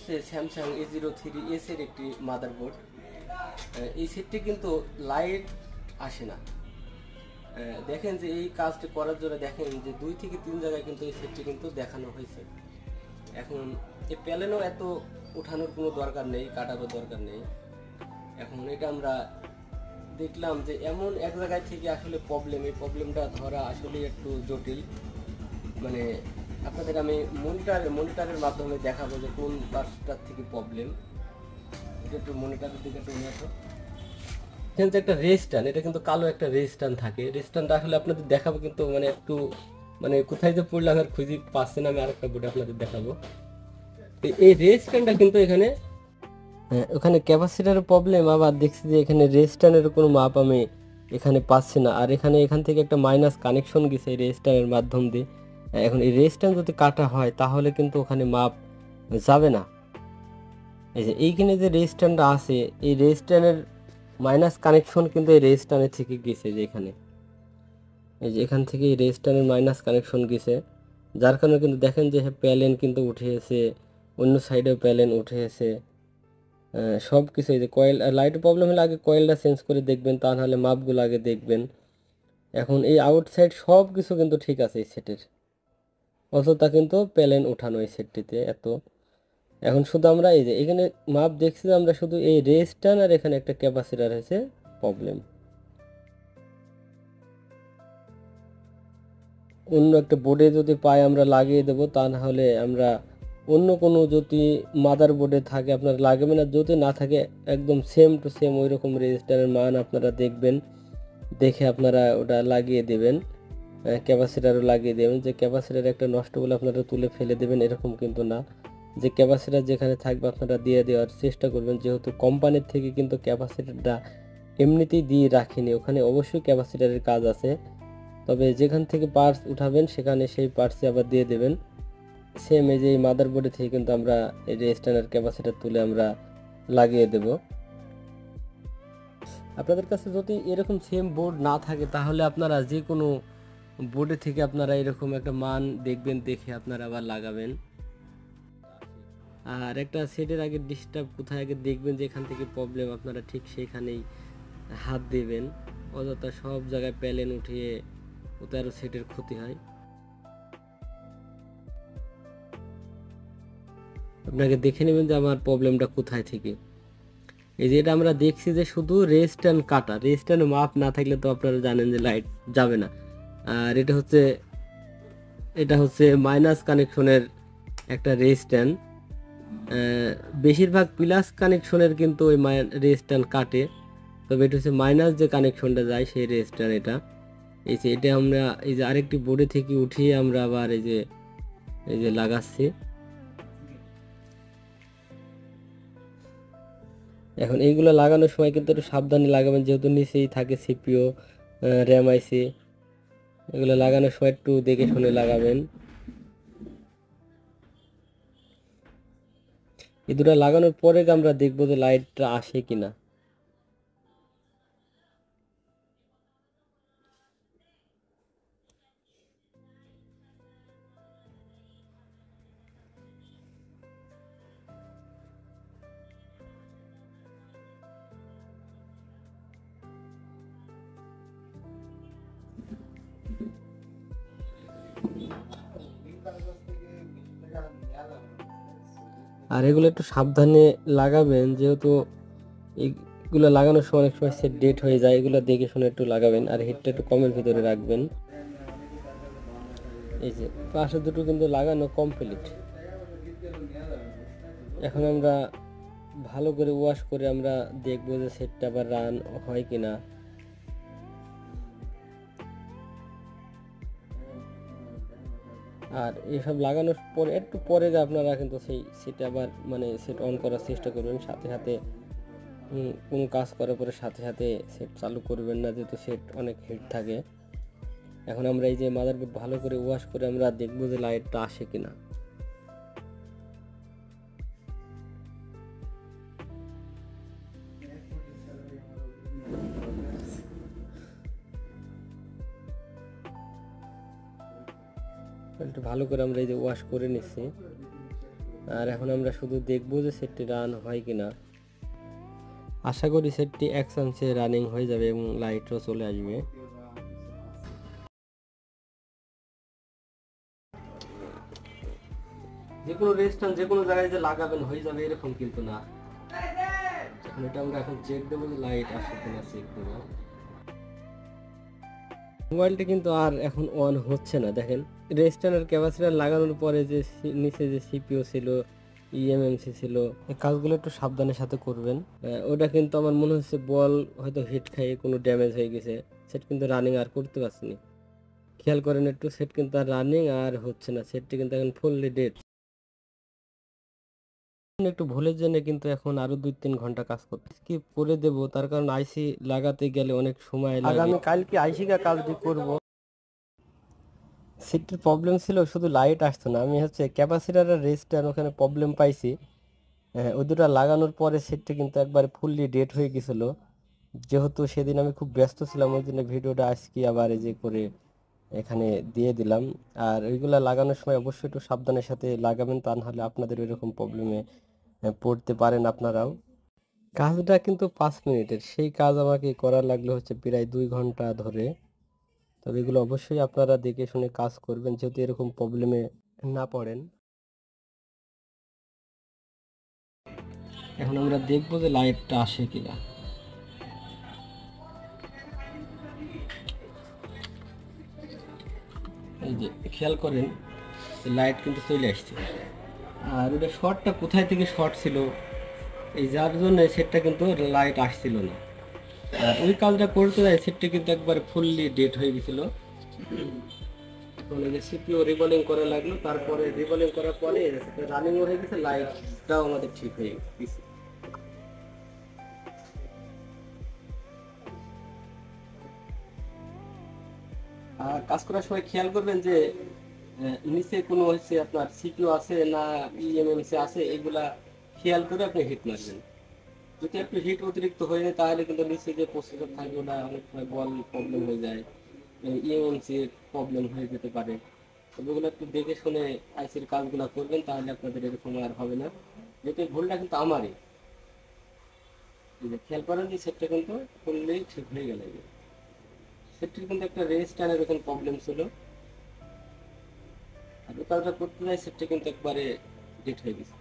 হচ্ছে Samsung A03s এর একটি মাদারবোর্ড। এই সেটটি কিন্তু লাইট আসে না। দেখেন যে এই কাজটি করার জন্য দেখেন যে 2 থেকে 3 জায়গায় কিন্তু এই সেটটি কিন্তু দেখানো হয়েছে। এখন এই প্যালেনও এত ওঠানোর কোনো দরকার নেই, কাটারও দরকার নেই। এখন এটা আমরা দেখলাম যে এমন এক জায়গায় থেকে আসলে এই প্রবলেমটা ধরা আসলে একটু জটিল। মানে আপনাদের আমি মনিটরের মাধ্যমে দেখাবো যে কোন পার্টসটার থেকে প্রবলেম। এটা একটু মনিটরের দিকে একটু নিয়ে আসো। এখানে যে একটা রেজিস্ট্যান্ট, এটা কিন্তু কালো একটা রেজিস্ট্যান্ট থাকে। রেজিস্ট্যান্টটা আসলে আপনাদের দেখাবো, কিন্তু মানে একটু কোথায় যে পড়লাম আর খুঁজে পাচ্ছি না। আমি আরেকটা বোর্ডে আপনাদের দেখাবো। এই রেজিস্ট্যান্টটা কিন্তু ওখানে ক্যাপাসিটারের প্রবলেম। আবার দেখছি যে এখানে রেজিস্ট্যান্টের কোনো মাপ আমি এখানে পাচ্ছি না। আর এখান থেকে একটা মাইনাস কানেকশন গেছে এই রেজিস্ট্যান্টের মাধ্যম দিয়ে। এখন এই রেজিস্ট্যান্ট যদি কাটা হয় তাহলে কিন্তু ওখানে মাপ যাবে না। এই যে এইখানে যে রেজিস্ট্যান্টটা আছে, এই রেজিস্ট্যান্টের মাইনাস কানেকশন কিন্তু এই রেজিস্ট্যান্টের থেকে গেছে। যে এই যে এখান থেকে এই রেজিস্ট্যান্টের মাইনাস কানেকশন গেছে, যার কারণে কিন্তু দেখেন যে প্যালেন কিন্তু উঠে এসে, অন্য সাইডেও প্যালেন উঠে এসে সব কিছু। এই যে কয়েল লাইটের প্রবলেম হলে আগে কয়েলটা চেঞ্জ করে দেখবেন, তা নাহলে মাপগুলো আগে দেখবেন। এখন এই আউটসাইড সব কিছু কিন্তু ঠিক আছে এই সেটের, অথচ কিন্তু প্যালেন উঠানো এই সেটটিতে এত। এখন শুধু আমরা এই যে এখানে মাপ দেখছি যে আমরা শুধু এই রেজিস্ট্যান্ট আর এখানে একটা ক্যাপাসিটার হয়েছে প্রবলেম। অন্য একটা বোর্ডে যদি পাই আমরা লাগিয়ে দেবো, তা না হলে আমরা অন্য কোনো যদি মাদার বোর্ডে থাকে আপনার লাগবে না। যদি না থাকে একদম সেম টু সেম ওই রকম রেজিস্টারের মান আপনারা দেখবেন, দেখে আপনারা ওটা লাগিয়ে দেবেন। ক্যাপাসিটারও লাগিয়ে দেবেন। যে ক্যাপাসিটার একটা নষ্ট বলে আপনারা তুলে ফেলে দেবেন এরকম কিন্তু না। যে ক্যাপাসিটার যেখানে থাকবে আপনারা দিয়ে দেওয়ার চেষ্টা করবেন, যেহেতু কোম্পানির থেকে কিন্তু ক্যাপাসিটারটা এমনিতেই দিয়ে রাখিনি, ওখানে অবশ্যই ক্যাপাসিটারের কাজ আছে। তবে যেখান থেকে পার্টস উঠাবেন সেখানে সেই পার্টসই আবার দিয়ে দেবেন। সেম এই যে এই মাদারবোর্ডে থেকে কিন্তু আমরা এই যে স্ট্যান্ডার্ড ক্যাপাসিটার তুলে আমরা লাগিয়ে দেব। আপনাদের কাছে যদি এরকম সেম বোর্ড না থাকে তাহলে আপনারা যে কোনো বোর্ডে থেকে আপনারা এরকম একটা মান দেখবেন, দেখে আপনারা আবার লাগাবেন। আর একটা সেটের আগে ডিস্টার্ব কোথায় আগে দেখবেন, যে এখান থেকে প্রবলেম আপনারা ঠিক সেখানেই হাত দেবেন। অযথা সব জায়গায় প্যালেন উঠিয়ে ওতে আরও সেটের ক্ষতি হয়। আপনাকে দেখে নেবেন যে আমার প্রবলেমটা কোথায় থেকে। এই যে এটা আমরা দেখছি যে শুধু রেজিস্ট্যান্ট কাটা, রেজিস্ট্যান্ট মাপ না থাকলে তো আপনারা জানেন যে লাইট যাবে না। আর এটা হচ্ছে মাইনাস কানেকশনের একটা রেজিস্ট্যান্ট। বেশিরভাগ প্লাস কানেকশনের কিন্তু ওই রেজিস্ট্যান্ট কাটে, তবে এটা হচ্ছে মাইনাস যে কানেকশনটা যায় সেই রেজিস্ট্যান্ট এটা। এটা আমরা এই যে আরেকটি বোর্ডে থেকে উঠিয়ে আমরা আবার এই যে লাগাচ্ছি। এখন এইগুলো লাগানোর সময় কিন্তু একটু সাবধানে লাগাবেন, যেহেতু নিচেই থাকে সিপিইউ, র্যাম আইসি। এগুলো লাগানোর সময় একটু দেখে শুনে লাগাবেন। এই দুটো লাগানোর পরে আমরা দেখবো যে লাইটটা আসে কিনা। আর এগুলো একটু সাবধানে লাগাবেন, যেহেতু এইগুলো লাগানোর সময় অনেক সময় সেট ডেট হয়ে যায়। এগুলো দেখে শুনে একটু লাগাবেন। আর হিটটা একটু কমের ভিতরে রাখবেন। এই যে পাশে দুটো কিন্তু লাগানো কমপ্লিট। এখন আমরা ভালো করে ওয়াশ করে আমরা দেখবো যে সেটটা আবার রান হয় কিনা। আর এসব লাগানোর পরে একটু পরে যে আপনারা কিন্তু সেটা আবার সেট অন করার চেষ্টা করবেন। সাথে সাথে কোনো কাজ করার পরে সাথে সাথে সেট চালু করবেন না, যেহেতু সেট অনেক হিট থাকে। এখন আমরা এই যে মাদারবোর্ড ভালো করে ওয়াশ করে আমরা দেখবো যে লাইটটা আসে কিনা। একটু ভালো করে আমরা এই যে ওয়াশ করে নিচ্ছি। আর এখন আমরা শুধু দেখবো যে সেটটি রান হয় কিনা। আশা করি সেটটি 1 চান্সে রানিং হয়ে যাবে এবং লাইটও চলে আসবে। যে কোনো রেস্টুরেন্ট যে কোনো জায়গায় যে লাগাবেন হয়ে যাবে এরকম কিন্তু না। এটা আমরা এখন চেক দেবো যে লাইট আসে কিনা, চেক দেবো। মোবাইলটা কিন্তু আর এখন অন হচ্ছে না। দেখেন রেজিস্ট্যান্ডের ক্যাপাসিটর লাগানোর পরে যে নিচে যে সিপিইউ ছিল, ইএমএমসি ছিল, এই কাজগুলো একটু সাবধানের সাথে করবেন। ওটা কিন্তু আমার মনে হচ্ছে বল হয়তো হিট খাইয়ে কোনো ড্যামেজ হয়ে গেছে, সেট কিন্তু রানিং আর করতে পারছি না। খেয়াল করেন একটু, সেট কিন্তু আর রানিং আর হচ্ছে না, সেটটি কিন্তু এখন ফুললি ডেড। একটু ভুলের জন্য কিন্তু এখন আরো 2-3 ঘন্টা কাজ করতে স্কিপ করে দেব, তার কারণ আইসি লাগাতে গেলে অনেক সময় লাগে। আগামী কালকে আইসি কাজটি করব। সেটটির প্রবলেম ছিল শুধু লাইট আসতো না, আমি হচ্ছে ক্যাপাসিটর আর রেজিস্ট্যান্ড ওখানে প্রবলেম পাইছি। ওই দুটো লাগানোর পরে সেটটি কিন্তু একবারে ফুললি ডেড হয়ে গেছিল। যেহেতু সেদিন আমি খুব ব্যস্ত ছিলাম, ওই জন্য ভিডিওটা আজকে আবার এই যে করে এখানে দিয়ে দিলাম। আর ওইগুলা লাগানোর সময় অবশ্যই একটু সাবধানের সাথে লাগাবেন, তা নাহলে আপনাদের এরকম প্রবলেমে পড়তে পারেন আপনারাও। কাজটা কিন্তু 5 মিনিটের, সেই কাজ আমাকে করার লাগলো হচ্ছে প্রায় 2 ঘন্টা ধরে। তবে এগুলো অবশ্যই আপনারা দেখে শুনে কাজ করবেন, যেহেতু এরকম প্রবলেমে না পড়েন। এখন আমরা দেখবো যে লাইটটা আসে কিনা। এই যে খেয়াল করেন লাইট কিন্তু চলে আসছে। আর ওটা শর্টটা কোথায় থেকে শর্ট ছিল, এই যার জন্য সেটটা কিন্তু লাইট আসছিল না। আর ওই কাজটা করতে যায় সেটটা কিন্তু একবার ফুললি ডেড হয়ে গেছিল। মানে সিপিইউ রিবলিং করা লাগলো, তারপরে রিবলিং করার পরে রানিং হয়ে গেছে, লাইটটাও আমাদের ঠিক হয়ে গেছে। আর কাজ করার সময় খেয়াল করবেন যে নিচে কোনো হচ্ছে আপনার সিপিইউ আছে না ইএমএমসি আছে, এগুলা খেয়াল করে আপনি হিট মারবেন। যদি একটু হিট অতিরিক্ত হয়ে যায় তাহলে কিন্তু নিচে যে প্রসেসর থাকবে ওটা অনেক সময় বল প্রবলেম হয়ে যায়, ইএমএমসির প্রবলেম হয়ে যেতে পারে। ওগুলো একটু দেখে শুনে আইসির কাজগুলো করবেন, তাহলে আপনাদের এরকম আর হবে না। যেহেতু ভুলটা কিন্তু আমারই, খেয়াল করেন যে সেটটা কিন্তু করলেই ঠিক হয়ে গেল। সেটটির কিন্তু একটা রেজিস্ট্যান্ডের এরকম প্রবলেম ছিল, আর ওই কাজটা করতে যাই সেটটা কিন্তু একবারে ডেট হয়ে গেছে।